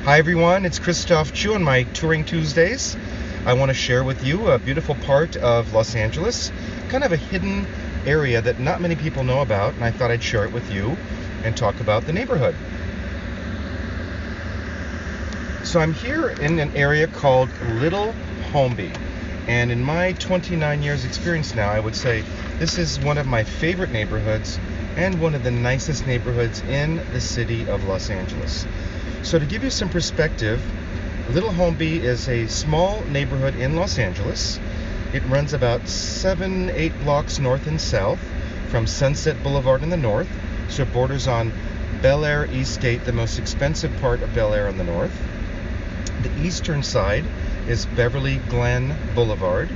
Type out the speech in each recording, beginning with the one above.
Hi everyone, it's Christophe Choo on my Touring Tuesdays. I want to share with you a beautiful part of Los Angeles, kind of a hidden area that not many people know about, and I thought I'd share it with you and talk about the neighborhood. So I'm here in an area called Little Holmby, and in my 29 years experience now, I would say this is one of my favorite neighborhoods and one of the nicest neighborhoods in the city of Los Angeles. So to give you some perspective, Little Holmby is a small neighborhood in Los Angeles. It runs about 7-8 blocks north and south from Sunset Boulevard in the north, so it borders on Bel Air Eastgate, the most expensive part of Bel Air on the north. The eastern side is Beverly Glen Boulevard,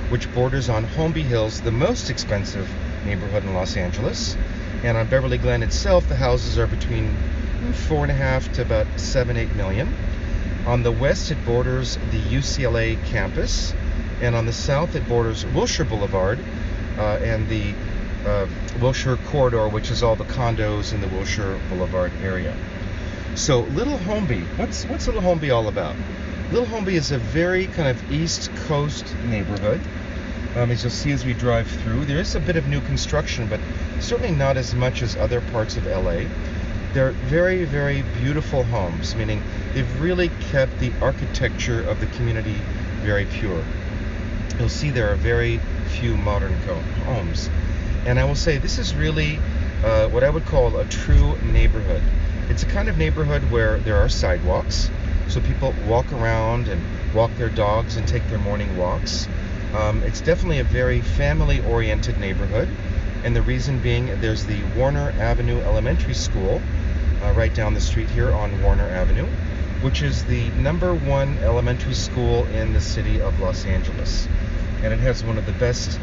which borders on Holmby Hills, the most expensive neighborhood in Los Angeles. And on Beverly Glen itself, the houses are between 4.5 to about 7-8 million. On the west, it borders the UCLA campus, and on the south, it borders Wilshire Boulevard and the Wilshire Corridor, which is all the condos in the Wilshire Boulevard area. So Little Holmby, what's Little Holmby all about? Little Holmby is a very kind of East Coast neighborhood. As you'll see as we drive through, there is a bit of new construction, but certainly not as much as other parts of LA. They're very, very beautiful homes, meaning they've really kept the architecture of the community very pure. You'll see there are very few modern homes. And I will say this is really what I would call a true neighborhood. It's a kind of neighborhood where there are sidewalks, so people walk around and walk their dogs and take their morning walks. It's definitely a very family-oriented neighborhood, and the reason being there's the Warner Avenue Elementary School right down the street here on Warner Avenue, which is the #1 elementary school in the city of Los Angeles. And it has one of the best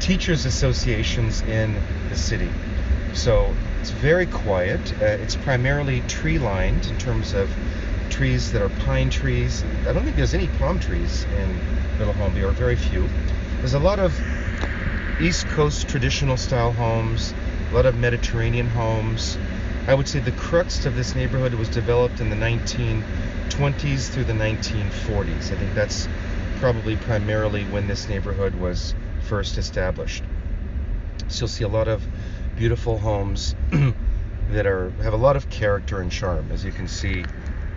teachers associations in the city. So it's very quiet. It's primarily tree-lined in terms of trees that are pine trees. I don't think there's any palm trees in Little Holmby, or very few. There's a lot of East Coast traditional style homes, a lot of Mediterranean homes. I would say the crux of this neighborhood was developed in the 1920s through the 1940s. I think that's probably primarily when this neighborhood was first established. So you'll see a lot of beautiful homes that have a lot of character and charm, as you can see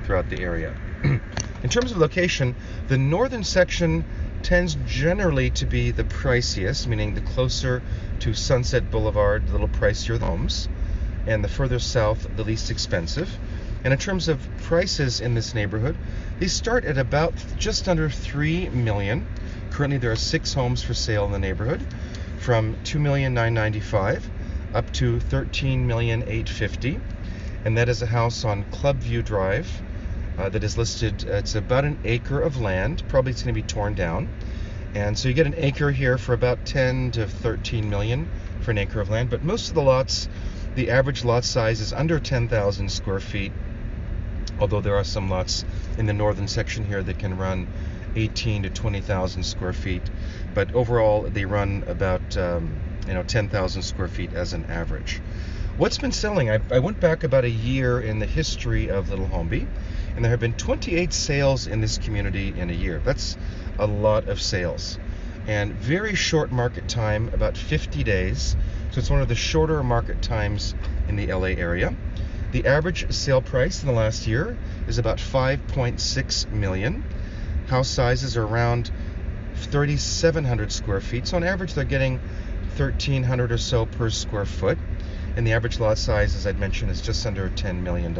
throughout the area. In terms of location, the northern section tends generally to be the priciest, meaning the closer to Sunset Boulevard, the little pricier the homes, and the further south, the least expensive. And in terms of prices in this neighborhood, they start at about just under $3 million. Currently, there are 6 homes for sale in the neighborhood, from $2,995,000 up to $13,850,000, and that is a house on Clubview Drive that is listed. It's about an acre of land. Probably it's going to be torn down, and so you get an acre here for about 10 to 13 million for an acre of land. But most of the lots, the average lot size is under 10,000 square feet, although there are some lots in the northern section here that can run 18 to 20,000 square feet. But overall, they run about 10,000 square feet as an average. What's been selling? I went back about a year in the history of Little Holmby, and there have been 28 sales in this community in a year. That's a lot of sales. And very short market time, about 50 days. So it's one of the shorter market times in the LA area. The average sale price in the last year is about $5.6 million. House sizes are around 3,700 square feet. So on average, they're getting 1,300 or so per square foot. And the average lot size, as I'd mentioned, is just under $10 million.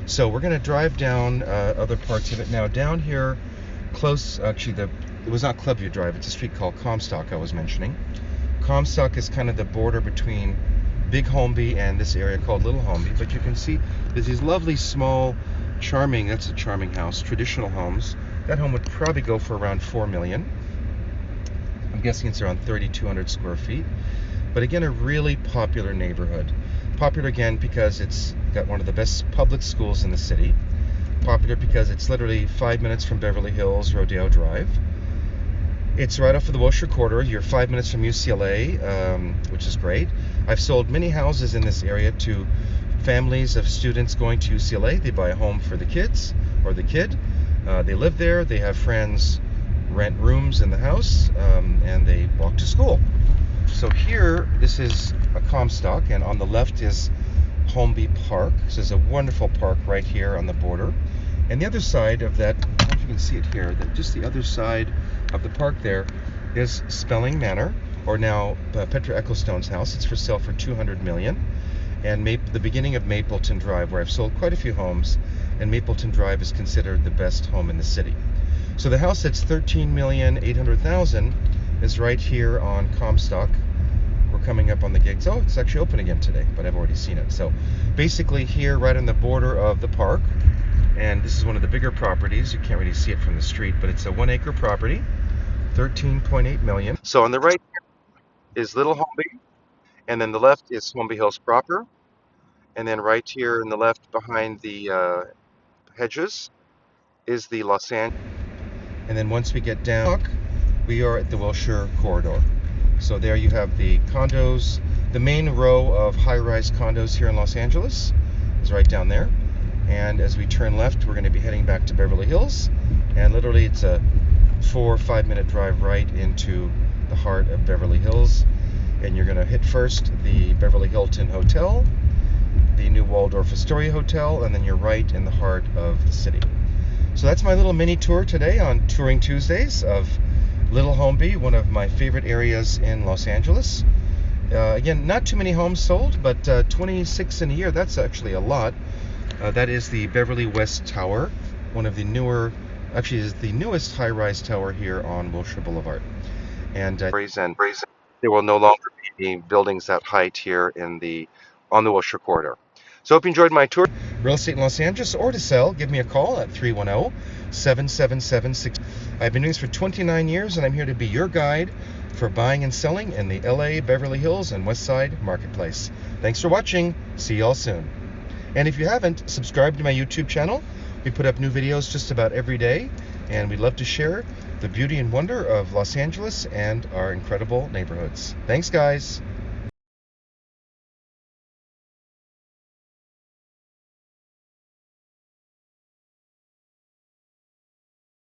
So we're going to drive down other parts of it. Now down here, close, actually it was not Clubview Drive, it's a street called Comstock I was mentioning. Comstock is kind of the border between Big Holmby and this area called Little Holmby. But you can see there's these lovely small, that's a charming house, traditional homes. That home would probably go for around $4 million. I'm guessing it's around 3,200 square feet. But again, a really popular neighborhood. Popular again because it's got one of the best public schools in the city. Popular because it's literally 5 minutes from Beverly Hills, Rodeo Drive. It's right off of the Wilshire Corridor. You're 5 minutes from UCLA, which is great. I've sold many houses in this area to families of students going to UCLA, they buy a home for the kids or the kid. They live there, they have friends rent rooms in the house, and they walk to school. So here, this is a Comstock, and on the left is Holmby Park. This is a wonderful park right here on the border. And the other side of that, I don't know if you can see it here, just the other side of the park there is Spelling Manor, or now Petra Ecclestone's house. It's for sale for $200 million. And the beginning of Mapleton Drive, where I've sold quite a few homes, and Mapleton Drive is considered the best home in the city. So the house that's $13,800,000 is right here on Comstock. We're coming up on the gigs. Oh, it's actually open again today, but I've already seen it. So basically here, right on the border of the park, and this is one of the bigger properties. You can't really see it from the street, but it's a 1-acre property, $13.8 million. So on the right is Little Holmby, and then the left is Holmby Hills proper, and then right here in the left behind the hedges is the Los Angeles. And then once we get down, we are at the Wilshire Corridor. So there you have the condos. The main row of high-rise condos here in Los Angeles is right down there. And as we turn left, we're going to be heading back to Beverly Hills. And literally it's a 4 or 5 minute drive right into the heart of Beverly Hills. And you're going to hit first the Beverly Hilton Hotel, the new Waldorf Astoria Hotel, and then you're right in the heart of the city. So that's my little mini tour today on Touring Tuesdays of Little Holmby, one of my favorite areas in Los Angeles. Again, not too many homes sold, but 26 in a year, that's actually a lot. That is the Beverly West Tower, one of the newer, actually is the newest high-rise tower here on Wilshire Boulevard. And there will no longer be any buildings that height here on the Wilshire Corridor. So hope you enjoyed my tour. Real estate in Los Angeles, or to sell, give me a call at 310-777-6. I've been doing this for 29 years, and I'm here to be your guide for buying and selling in the LA, Beverly Hills, and Westside marketplace. Thanks for watching. See y'all soon. And if you haven't, subscribe to my YouTube channel. We put up new videos just about every day, and we'd love to share the beauty and wonder of Los Angeles and our incredible neighborhoods. Thanks, guys.